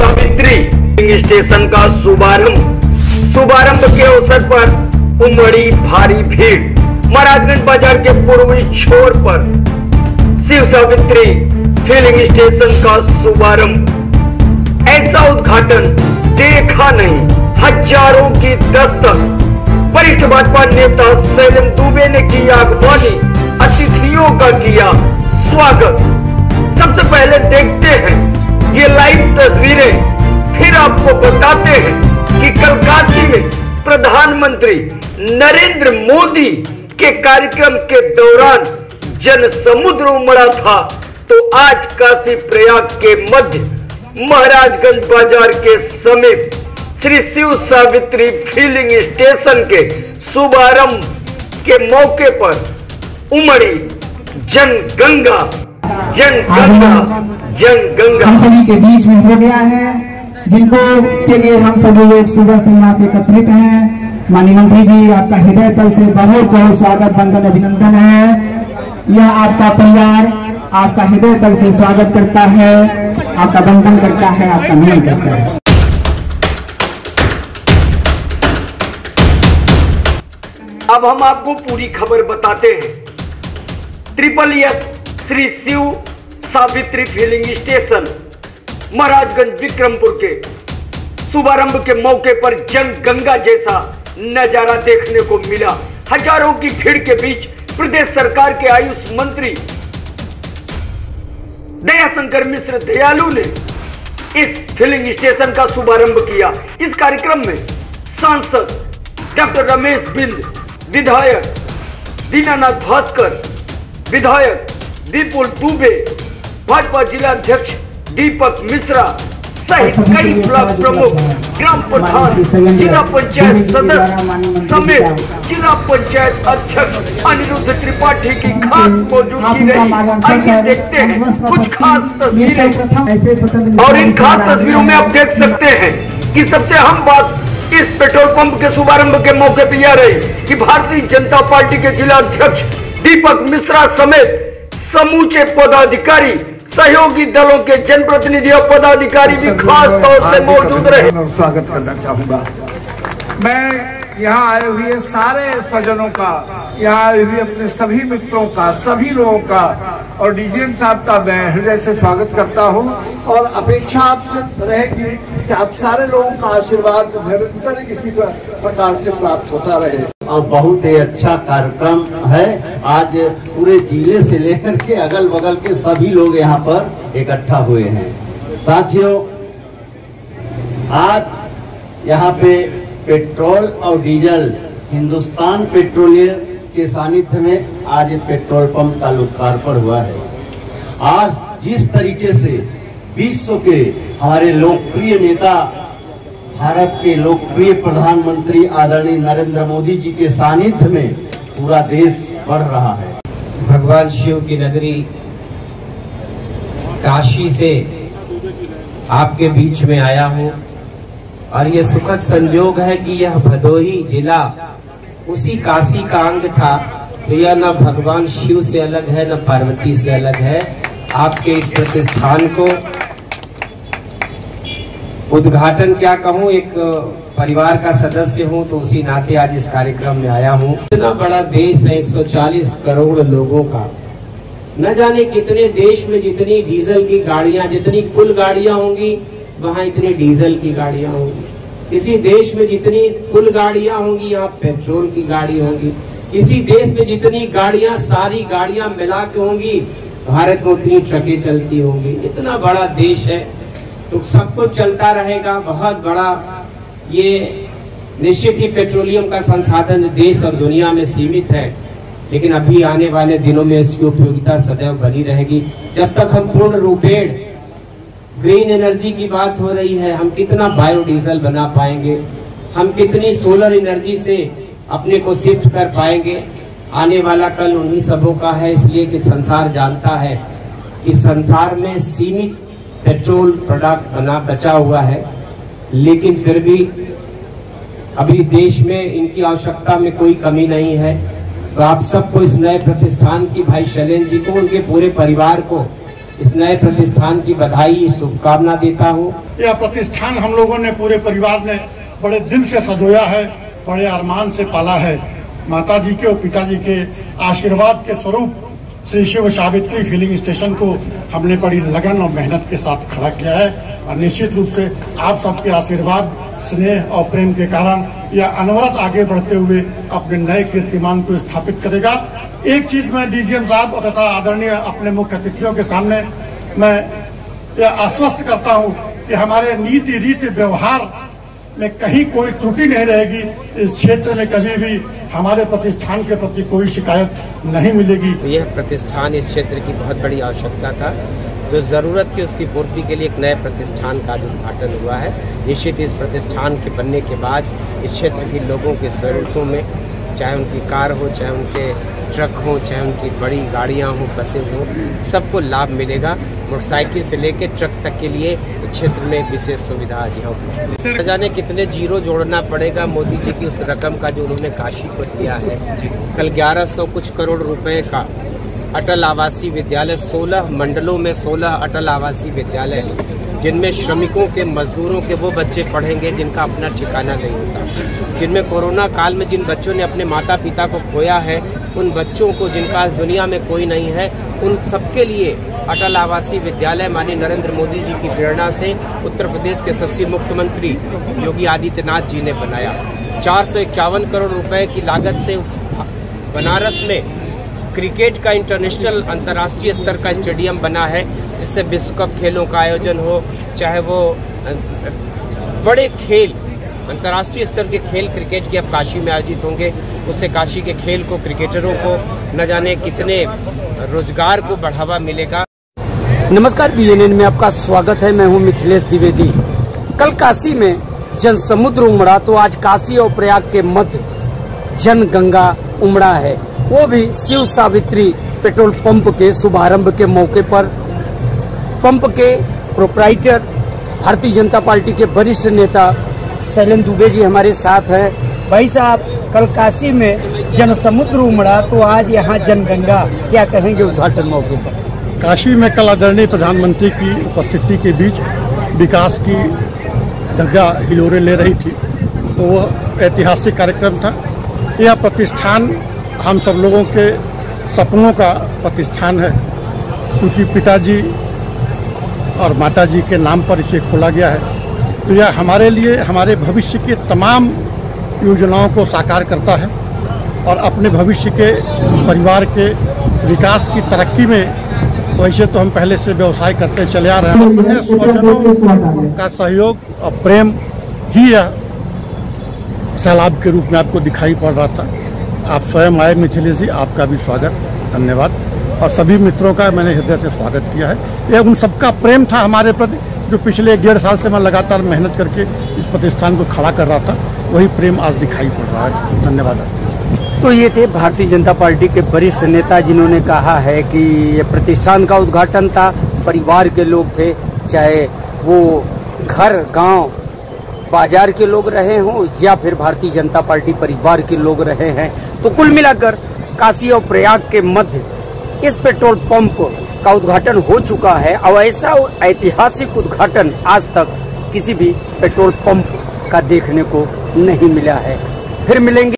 Savitri station का शुभारंभ के अवसर पर उमड़ी भारी भीड़। महाराजगंज बाजार के पूर्वी छोर पर शिव सावित्री फिलिंग स्टेशन का शुभारंभ। ऐसा उद्घाटन देखा नहीं। हजारों की दस्तक। वरिष्ठ भाजपा नेता शैलेंद्र दुबे ने की अगवानी, अतिथियों का किया स्वागत। सबसे पहले देखते हैं ये लाइव तस्वीरें, फिर आपको बताते हैं कि कल काशी में प्रधानमंत्री नरेंद्र मोदी के कार्यक्रम के दौरान जन समुद्र उमड़ा था, तो आज काशी प्रयाग के मध्य महाराजगंज बाजार के समीप श्री शिव सावित्री फिलिंग स्टेशन के शुभारंभ के मौके पर उमड़ी जनगंगा। हम सभी के बीच में हो गया है, जिनको के लिए हम सभी लोग सुबह से यहाँ पे एकत्रित हैं। माननीय मंत्री जी, आपका हृदय तल से बहुत बहुत स्वागत, वंदन, अभिनंदन है। यह आपका परिवार आपका हृदय तल से स्वागत करता है, आपका वंदन करता है, आपका नमन करता है। अब हम आपको पूरी खबर बताते हैं। SSS Shri Shiv Savitri filling station Maharajganj Vikrampur के शुभारंभ के मौके पर जनगंगा जैसा नजारा देखने को मिला। हजारों की भीड़ के बीच प्रदेश सरकार के आयुष मंत्री दयाशंकर मिश्र दयालु ने इस फिलिंग स्टेशन का शुभारंभ किया। इस कार्यक्रम में सांसद डॉक्टर रमेश बिंद, विधायक दीनानाथ भास्कर, विधायक विपुल दुबे, भाजपा जिला अध्यक्ष दीपक मिश्रा सहित कई ब्लॉक प्रमुख, ग्राम प्रधान, जिला पंचायत सदस्य समेत जिला पंचायत अध्यक्ष अनिरुद्ध त्रिपाठी की खास मौजूदगी रही। आइए देखते हैं कुछ खास तस्वीरें। और इन खास तस्वीरों में आप देख सकते हैं कि सबसे अहम बात इस पेट्रोल पंप के शुभारंभ के मौके पर यह रही कि भारतीय जनता पार्टी के जिला अध्यक्ष दीपक मिश्रा समेत समूचे पदाधिकारी, सहयोगी दलों के जनप्रतिनिधि और पदाधिकारी भी खास तौर से मौजूद रहे। स्वागत करना चाहूंगा। मैं यहाँ आए हुए सारे सज्जनों का, यहाँ आए हुए अपने सभी मित्रों का, सभी लोगों का और डीजीएम साहब का मैं हृदय से स्वागत करता हूँ। और अपेक्षा आपसे रहेगी कि आप सारे लोगों का आशीर्वाद निरंतर इसी प्रकार से प्राप्त होता रहे। और बहुत ही अच्छा कार्यक्रम है। आज पूरे जिले से लेकर के अगल बगल के सभी लोग यहाँ पर इकट्ठा हुए हैं। साथियों, आज यहाँ पे पेट्रोल और डीजल हिंदुस्तान पेट्रोलियम के सानिध्य में आज पेट्रोल पंप का लोकार्पण हुआ है। आज जिस तरीके से विश्व के हमारे लोकप्रिय नेता, भारत के लोकप्रिय प्रधानमंत्री आदरणीय नरेंद्र मोदी जी के सानिध्य में पूरा देश बढ़ रहा है। भगवान शिव की नगरी काशी से आपके बीच में आया हूँ और ये सुखद संयोग है कि यह भदोही जिला उसी काशी का अंग था। तो यह न भगवान शिव से अलग है, न पार्वती से अलग है। आपके इस प्रतिष्ठान को उद्घाटन क्या कहूँ, एक परिवार का सदस्य हूँ तो उसी नाते आज इस कार्यक्रम में आया हूँ। इतना बड़ा देश है, 140 करोड़ लोगों का। न जाने कितने देश में जितनी डीजल की गाड़ियां, जितनी कुल गाड़ियां होंगी वहाँ इतनी डीजल की गाड़ियां होंगी। किसी देश में जितनी कुल गाड़ियां होंगी यहाँ पेट्रोल की गाड़ी होंगी। किसी देश में जितनी गाड़ियां, सारी गाड़ियां मिला के होंगी, भारत में उतनी ट्रकें चलती होंगी। इतना बड़ा देश है तो सब कुछ चलता रहेगा। बहुत बड़ा ये निश्चित ही पेट्रोलियम का संसाधन देश और दुनिया में सीमित है, लेकिन अभी आने वाले दिनों में इसकी उपयोगिता सदैव बनी रहेगी। जब तक हम पूर्ण रूपेण ग्रीन एनर्जी की बात हो रही है, हम कितना बायोडीजल बना पाएंगे, हम कितनी सोलर एनर्जी से अपने को शिफ्ट कर पाएंगे। आने वाला कल उन्हीं सबों का है, इसलिए कि संसार जानता है कि संसार में सीमित पेट्रोल प्रोडक्ट बचा हुआ है, लेकिन फिर भी अभी देश में इनकी आवश्यकता में कोई कमी नहीं है। तो आप सबको इस नए प्रतिष्ठान की, भाई शैलेंद्र जी को, उनके पूरे परिवार को इस नए प्रतिष्ठान की बधाई, शुभकामना देता हूँ। यह प्रतिष्ठान हम लोगों ने, पूरे परिवार ने बड़े दिल से सजोया है, बड़े अरमान से पाला है। माता जी के और पिताजी के आशीर्वाद के स्वरूप श्री शिव सावित्री फिलिंग स्टेशन को हमने बड़ी लगन और मेहनत के साथ खड़ा किया है, और निश्चित रूप से आप सबके आशीर्वाद, स्नेह और प्रेम के कारण यह अनवरत आगे बढ़ते हुए अपने नए कीर्तिमान को स्थापित करेगा। एक चीज मैं डीजीएम साहब तथा आदरणीय अपने मुख्य अतिथियों के सामने मैं यह आश्वस्त करता हूं कि हमारे नीति रीति व्यवहार में कहीं कोई त्रुटि नहीं रहेगी। इस क्षेत्र में कभी भी हमारे प्रतिष्ठान के प्रति कोई शिकायत नहीं मिलेगी। तो यह प्रतिष्ठान इस क्षेत्र की बहुत बड़ी आवश्यकता था, जो जरूरत थी उसकी पूर्ति के लिए एक नए प्रतिष्ठान का उद्घाटन हुआ है। निश्चित इस प्रतिष्ठान के बनने के बाद इस क्षेत्र के लोगों की जरूरतों में, चाहे उनकी कार हो, चाहे उनके ट्रक हो, चाहे उनकी बड़ी गाड़ियां हो, बसेज हो, सबको लाभ मिलेगा। मोटरसाइकिल से लेकर ट्रक तक के लिए क्षेत्र में एक विशेष सुविधा आज यहाँ उपलब्ध है। जाने कितने जीरो जोड़ना पड़ेगा मोदी जी की उस रकम का जो उन्होंने काशी को दिया है। कल 1100 कुछ करोड़ रुपए का अटल आवासीय विद्यालय, 16 मंडलों में 16 अटल आवासीय विद्यालय, जिनमें श्रमिकों के, मजदूरों के वो बच्चे पढ़ेंगे जिनका अपना ठिकाना नहीं होता, जिनमें कोरोना काल में जिन बच्चों ने अपने माता पिता को खोया है, उन बच्चों को जिनका इस दुनिया में कोई नहीं है, उन सबके लिए अटल आवासीय विद्यालय माननीय नरेंद्र मोदी जी की प्रेरणा से उत्तर प्रदेश के यशस्वी मुख्यमंत्री योगी आदित्यनाथ जी ने बनाया। 451 करोड़ रुपए की लागत से बनारस में क्रिकेट का इंटरनेशनल अंतर्राष्ट्रीय स्तर का स्टेडियम बना है, जिससे विश्व कप खेलों का आयोजन हो, चाहे वो बड़े खेल, अंतर्राष्ट्रीय स्तर के खेल क्रिकेट के अब काशी में आयोजित होंगे। उससे काशी के खेल को, क्रिकेटरों को न जाने कितने रोजगार को बढ़ावा मिलेगा। नमस्कार, BNN में आपका स्वागत है। मैं हूं मिथिलेश द्विवेदी। कल काशी में जन समुद्र उमड़ा, तो आज काशी और प्रयाग के मध्य जन गंगा उमड़ा है, वो भी शिव सावित्री पेट्रोल पंप के शुभारंभ के मौके पर। पंप के प्रोप्राइटर भारतीय जनता पार्टी के वरिष्ठ नेता शैलेंद्र दुबे जी हमारे साथ हैं। भाई साहब, कल काशी में जन समुद्र उमड़ा, तो आज यहाँ जन गंगा, क्या कहेंगे उद्घाटन मौके पर? काशी में कल आदरणीय प्रधानमंत्री की उपस्थिति के बीच विकास की गंगा हिलोरे ले रही थी, तो वह ऐतिहासिक कार्यक्रम था। यह प्रतिष्ठान हम सब लोगों के सपनों का प्रतिष्ठान है, क्योंकि पिताजी और माताजी के नाम पर इसे खोला गया है। तो यह हमारे लिए, हमारे भविष्य के तमाम योजनाओं को साकार करता है, और अपने भविष्य के, परिवार के विकास की तरक्की में, वैसे तो हम पहले से व्यवसाय करते चले आ रहे हैं, अपने स्वजनों का सहयोग और प्रेम ही यह सैलाब के रूप में आपको दिखाई पड़ रहा था। आप स्वयं आए मिथिलेश जी, आपका भी स्वागत, धन्यवाद। और सभी मित्रों का मैंने हृदय से स्वागत किया है। यह उन सबका प्रेम था हमारे प्रति, जो पिछले 1.5 साल से मैं लगातार मेहनत करके इस प्रतिष्ठान को खड़ा कर रहा था, वही प्रेम आज दिखाई पड़ रहा है। धन्यवाद। तो ये थे भारतीय जनता पार्टी के वरिष्ठ नेता, जिन्होंने कहा है कि ये प्रतिष्ठान का उद्घाटन था, परिवार के लोग थे, चाहे वो घर, गांव, बाजार के लोग रहे हों या फिर भारतीय जनता पार्टी परिवार के लोग रहे हैं। तो कुल मिलाकर काशी और प्रयाग के मध्य इस पेट्रोल पंप का उद्घाटन हो चुका है, और ऐसा ऐतिहासिक उद्घाटन आज तक किसी भी पेट्रोल पंप का देखने को नहीं मिला है। फिर मिलेंगे।